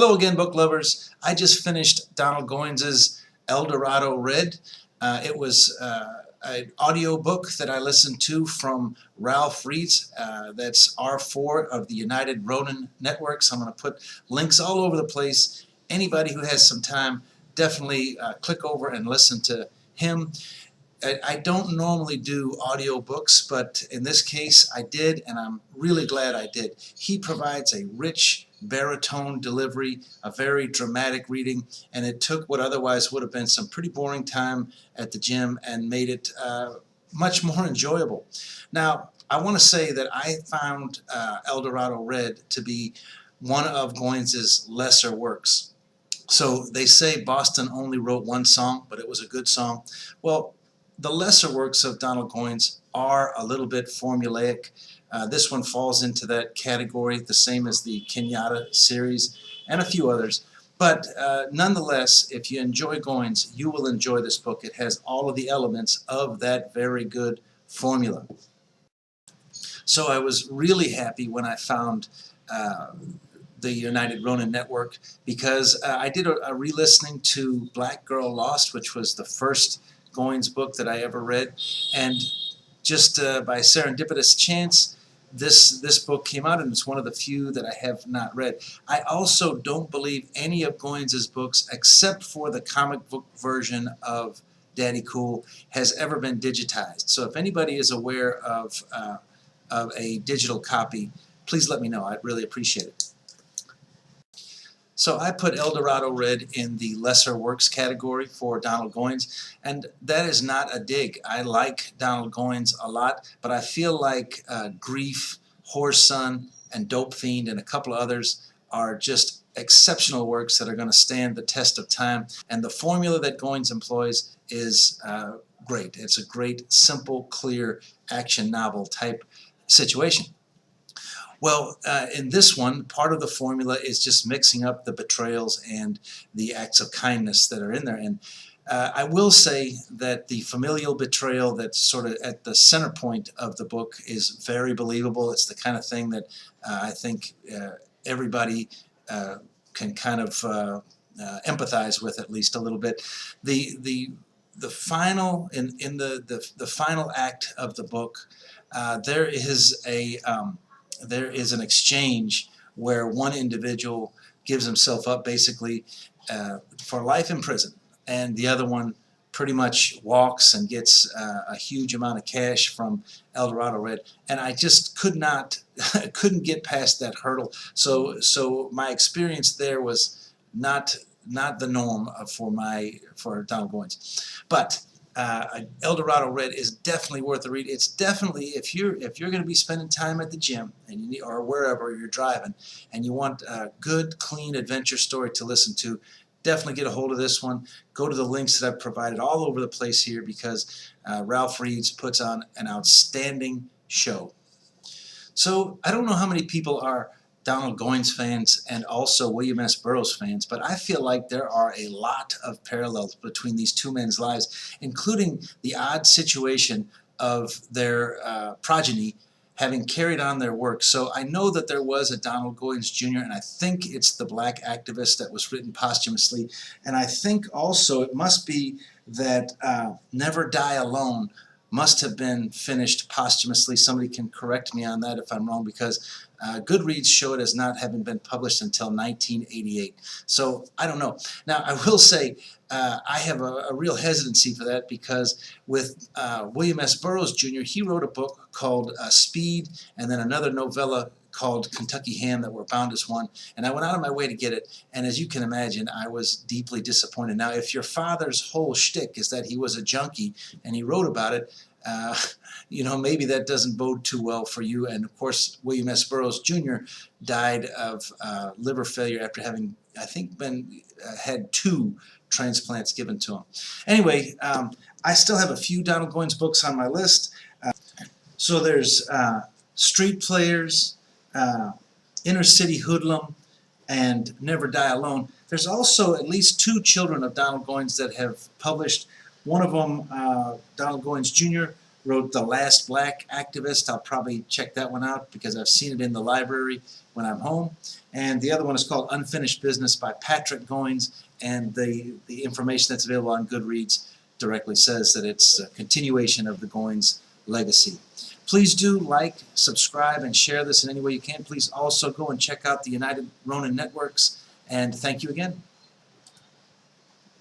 Hello again, book lovers. I just finished Donald Goines' Eldorado Red. It was an audio book that I listened to from Ralph Reed's. That's R4 of the United Ronin networks. I'm going to put links all over the place. Anybody who has some time, definitely click over and listen to him. I don't normally do audio books, but in this case I did, and I'm really glad I did. He provides a rich baritone delivery, a very dramatic reading, and it took what otherwise would have been some pretty boring time at the gym and made it much more enjoyable. Now, I want to say that I found Eldorado Red to be one of Goines' lesser works. So they say Boston only wrote one song, but it was a good song. Well, the lesser works of Donald Goines are a little bit formulaic. This one falls into that category, the same as the Kenyatta series and a few others. But nonetheless, if you enjoy Goines, you will enjoy this book. It has all of the elements of that very good formula. So I was really happy when I found the United Ronin Network, because I did a re-listening to Black Girl Lost, which was the first Goines book that I ever read, and just by serendipitous chance this book came out, and it's one of the few that I have not read. I also don't believe any of Goines' books, except for the comic book version of Daddy Cool, has ever been digitized. So if anybody is aware of a digital copy, please let me know. I'd really appreciate it. So I put Eldorado Red in the lesser works category for Donald Goines, and that is not a dig. I like Donald Goines a lot, but I feel like Grief, Whoreson, and Dope Fiend, and a couple of others are just exceptional works that are going to stand the test of time. And the formula that Goines employs is great. It's a great, simple, clear action novel type situation. Well, in this one, part of the formula is just mixing up the betrayals and the acts of kindness that are in there. And I will say that the familial betrayal that's sort of at the center point of the book is very believable. It's the kind of thing that I think everybody can kind of empathize with, at least a little bit. The final in the final act of the book, there is an exchange where one individual gives himself up basically for life in prison, and the other one pretty much walks and gets a huge amount of cash from Eldorado Red, and I just couldn't get past that hurdle. So my experience there was not the norm for Donald Goines, but Eldorado Red is definitely worth a read. It's definitely, if you're going to be spending time at the gym and or wherever you're driving, and you want a good, clean adventure story to listen to, definitely get a hold of this one. Go to the links that I've provided all over the place here, because Ralph Reeds puts on an outstanding show. So I don't know how many people are Donald Goines fans and also William S. Burroughs fans, but I feel like there are a lot of parallels between these two men's lives, including the odd situation of their progeny having carried on their work. So I know that there was a Donald Goines Jr., and I think it's The Black Activist that was written posthumously, and I think also it must be that Never Die Alone must have been finished posthumously. Somebody can correct me on that if I'm wrong, because Goodreads show it as not having been published until 1988. So I don't know. Now I will say I have a real hesitancy for that, because with William S. Burroughs Jr., he wrote a book called Speed, and then another novella called Kentucky Ham that were bound as one, and I went out of my way to get it, and as you can imagine, I was deeply disappointed. Now, if your father's whole shtick is that he was a junkie and he wrote about it, you know, maybe that doesn't bode too well for you. And of course, William S. Burroughs Jr. died of liver failure after having, I think, had 2 transplants given to him. Anyway, I still have a few Donald Goines books on my list. So there's Street Players, Inner City Hoodlum, and Never Die Alone. There's also at least 2 children of Donald Goines that have published. One of them, Donald Goines Jr., wrote The Last Black Activist. I'll probably check that one out because I've seen it in the library when I'm home. And the other one is called Unfinished Business by Patrick Goines, and the information that's available on Goodreads directly says that it's a continuation of the Goines legacy. Please do like, subscribe, and share this in any way you can. Please also go and check out the United Ronin Networks, and thank you again.